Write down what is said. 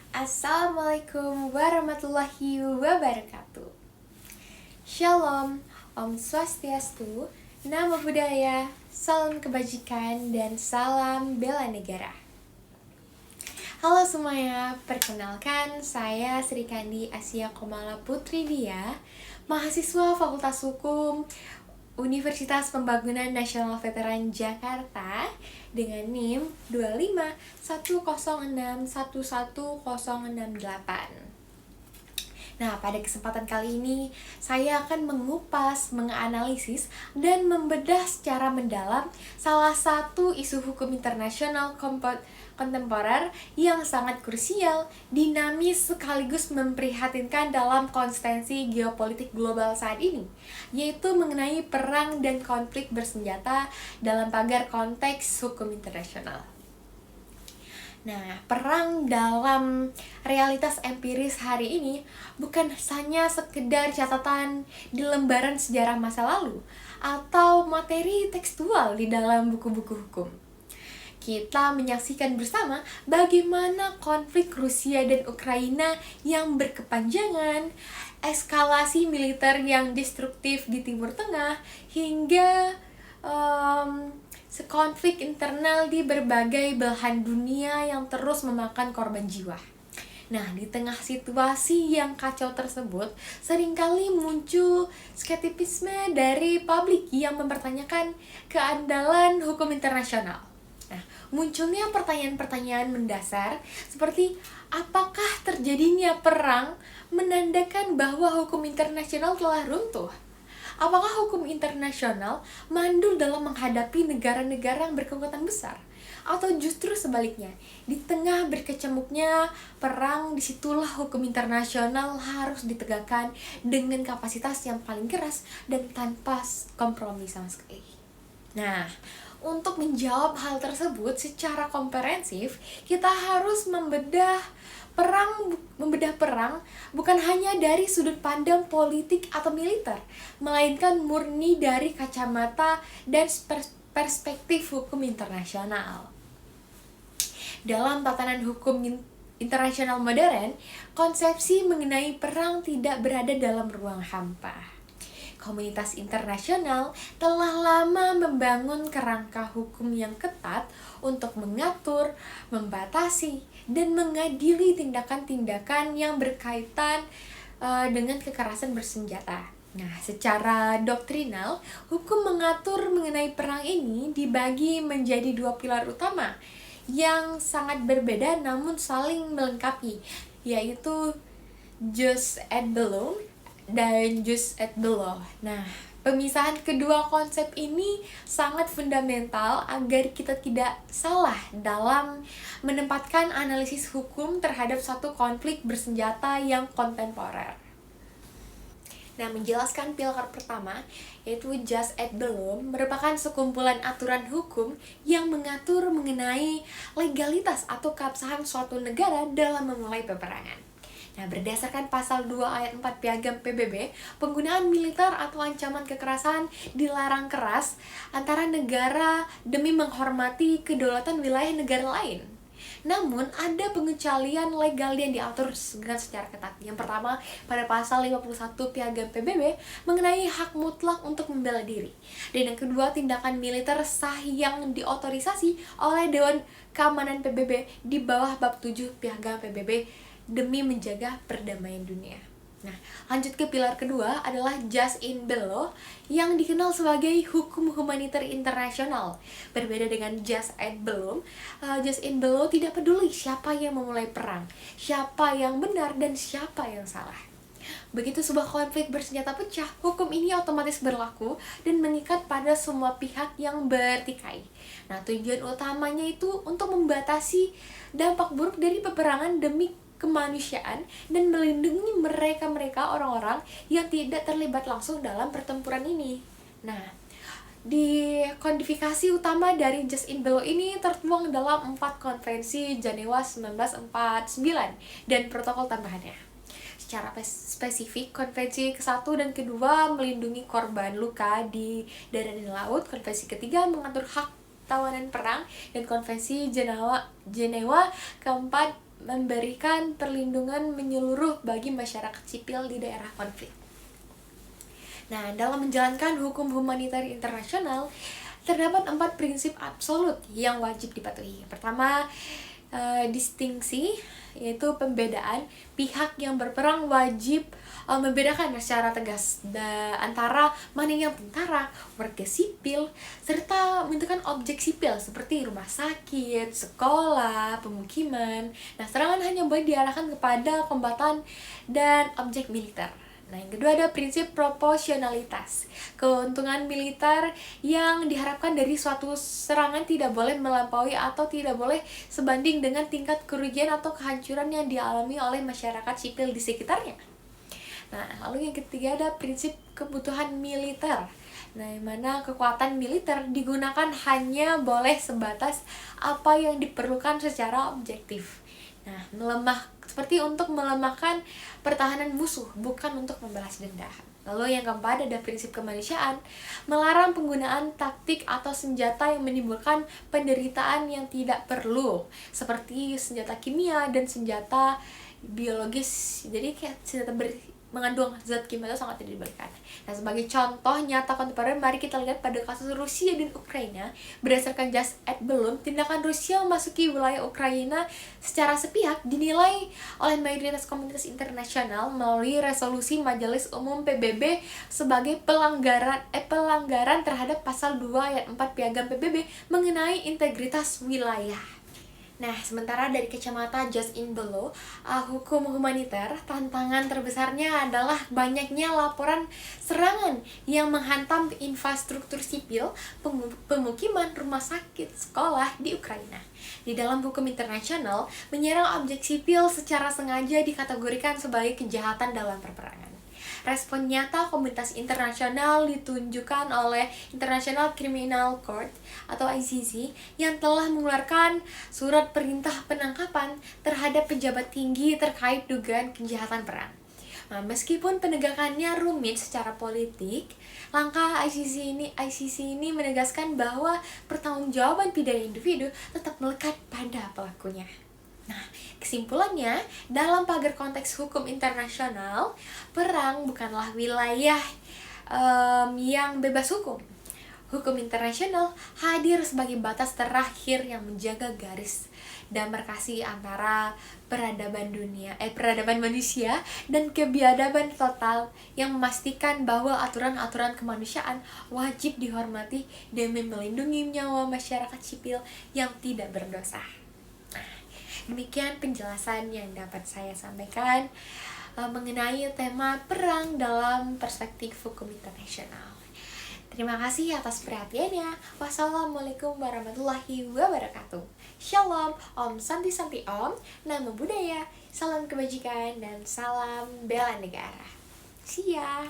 Assalamualaikum warahmatullahi wabarakatuh. Shalom, Om Swastiastu, Namo Buddhaya, salam kebajikan, dan salam bela negara. Halo semuanya, perkenalkan saya Sri Kandi Asia Komala Putri Dia, mahasiswa Fakultas Hukum Universitas Pembangunan Nasional Veteran Jakarta dengan NIM 2510611068. Nah, pada kesempatan kali ini saya akan mengupas, menganalisis, dan membedah secara mendalam salah satu isu hukum internasional kontemporer yang sangat krusial, dinamis sekaligus memprihatinkan dalam konsistensi geopolitik global saat ini, yaitu mengenai perang dan konflik bersenjata dalam pagar konteks hukum internasional. Nah, perang dalam realitas empiris hari ini bukan hanya sekedar catatan di lembaran sejarah masa lalu atau materi tekstual di dalam buku-buku hukum. Kita menyaksikan bersama bagaimana konflik Rusia dan Ukraina yang berkepanjangan, eskalasi militer yang destruktif di Timur Tengah, hingga konflik internal di berbagai belahan dunia yang terus memakan korban jiwa. Nah, di tengah situasi yang kacau tersebut, seringkali muncul skeptisisme dari publik yang mempertanyakan keandalan hukum internasional. Nah, munculnya pertanyaan-pertanyaan mendasar seperti apakah terjadinya perang menandakan bahwa hukum internasional telah runtuh? Apakah hukum internasional mandul dalam menghadapi negara-negara yang berkekuatan besar? Atau justru sebaliknya, di tengah berkecamuknya perang, disitulah hukum internasional harus ditegakkan dengan kapasitas yang paling keras dan tanpa kompromi sama sekali. Nah, untuk menjawab hal tersebut secara komprehensif, kita harus membedah perang bukan hanya dari sudut pandang politik atau militer, melainkan murni dari kacamata dan perspektif hukum internasional. Dalam tatanan hukum internasional modern, konsepsi mengenai perang tidak berada dalam ruang hampa. Komunitas internasional telah lama membangun kerangka hukum yang ketat untuk mengatur, membatasi, dan mengadili tindakan-tindakan yang berkaitan dengan kekerasan bersenjata. Nah, secara doktrinal, hukum mengatur mengenai perang ini dibagi menjadi dua pilar utama yang sangat berbeda namun saling melengkapi, yaitu jus et bello dan jus et bello. Nah, pemisahan kedua konsep ini sangat fundamental agar kita tidak salah dalam menempatkan analisis hukum terhadap satu konflik bersenjata yang kontemporer. Nah, menjelaskan pilar pertama, yaitu jus et bello, merupakan sekumpulan aturan hukum yang mengatur mengenai legalitas atau keabsahan suatu negara dalam memulai peperangan. Nah, berdasarkan pasal 2 ayat 4 Piagam PBB, penggunaan militer atau ancaman kekerasan dilarang keras antara negara demi menghormati kedaulatan wilayah negara lain. Namun, ada pengecualian legal yang diatur dengan secara ketat. Yang pertama, pada pasal 51 Piagam PBB mengenai hak mutlak untuk membela diri. Dan yang kedua, tindakan militer sah yang diotorisasi oleh Dewan Keamanan PBB di bawah bab 7 Piagam PBB demi menjaga perdamaian dunia. Nah, lanjut ke pilar kedua adalah jus in bello yang dikenal sebagai hukum humaniter internasional. Berbeda dengan jus et bello, jus in bello tidak peduli siapa yang memulai perang, siapa yang benar dan siapa yang salah. Begitu sebuah konflik bersenjata pecah, hukum ini otomatis berlaku dan mengikat pada semua pihak yang bertikai. Nah, tujuan utamanya itu untuk membatasi dampak buruk dari peperangan demi kemanusiaan dan melindungi mereka orang-orang yang tidak terlibat langsung dalam pertempuran ini. Nah, di kodifikasi utama dari jus in bello ini tertuang dalam 4 konvensi Jenewa 1949 dan protokol tambahannya. Secara spesifik, konvensi ke-1 dan kedua melindungi korban luka di darat dan laut, konvensi ketiga mengatur hak tawanan perang, dan konvensi Jenewa keempat memberikan perlindungan menyeluruh bagi masyarakat sipil di daerah konflik. Nah, dalam menjalankan hukum humaniter internasional, terdapat 4 prinsip absolut yang wajib dipatuhi. Yang pertama, distingsi, yaitu pembedaan. Pihak yang berperang wajib membedakan secara tegas antara mana yang tentara, warga sipil, serta menentukan objek sipil seperti rumah sakit, sekolah, pemukiman. Nah, serangan hanya boleh diarahkan kepada kombatan dan objek militer. Nah, yang kedua ada prinsip proporsionalitas. Keuntungan militer yang diharapkan dari suatu serangan tidak boleh melampaui atau tidak boleh sebanding dengan tingkat kerugian atau kehancuran yang dialami oleh masyarakat sipil di sekitarnya. Nah, lalu yang ketiga ada prinsip kebutuhan militer. Nah, yang mana kekuatan militer digunakan hanya boleh sebatas apa yang diperlukan secara objektif. Nah, seperti untuk melemahkan pertahanan musuh, bukan untuk membalas dendam. Lalu yang keempat ada prinsip kemanusiaan, melarang penggunaan taktik atau senjata yang menimbulkan penderitaan yang tidak perlu, seperti senjata kimia dan senjata biologis. Jadi kayak senjata mengandung zat kimia itu sangat tidak dibolehkan. Nah, sebagai contoh nyata kontemporer, mari kita lihat pada kasus Rusia dan Ukraina. Berdasarkan Just Add Belum, tindakan Rusia memasuki wilayah Ukraina secara sepihak dinilai oleh mayoritas komunitas internasional melalui resolusi Majelis Umum PBB sebagai pelanggaran terhadap pasal 2 ayat 4 Piagam PBB mengenai integritas wilayah. Nah, sementara dari kacamata Just in Below, hukum humaniter, tantangan terbesarnya adalah banyaknya laporan serangan yang menghantam infrastruktur sipil, pemukiman, rumah sakit, sekolah di Ukraina. Di dalam hukum internasional, menyerang objek sipil secara sengaja dikategorikan sebagai kejahatan dalam peperangan. Respon nyata komunitas internasional ditunjukkan oleh International Criminal Court atau ICC yang telah mengeluarkan surat perintah penangkapan terhadap pejabat tinggi terkait dugaan kejahatan perang. Nah, meskipun penegakannya rumit secara politik, langkah ICC ini menegaskan bahwa pertanggungjawaban pidana individu tetap melekat pada pelakunya. Nah, kesimpulannya, dalam pagar konteks hukum internasional, perang bukanlah wilayah yang bebas hukum. Hukum internasional hadir sebagai batas terakhir yang menjaga garis demarkasi antara peradaban manusia dan kebiadaban total, yang memastikan bahwa aturan-aturan kemanusiaan wajib dihormati demi melindungi nyawa masyarakat sipil yang tidak berdosa. Demikian penjelasan yang dapat saya sampaikan mengenai tema perang dalam perspektif hukum internasional. Terima kasih atas perhatiannya. Wassalamualaikum warahmatullahi wabarakatuh. Shalom, Om Santi Santi Om, Namo Buddhaya, salam kebajikan dan salam bela negara. See ya.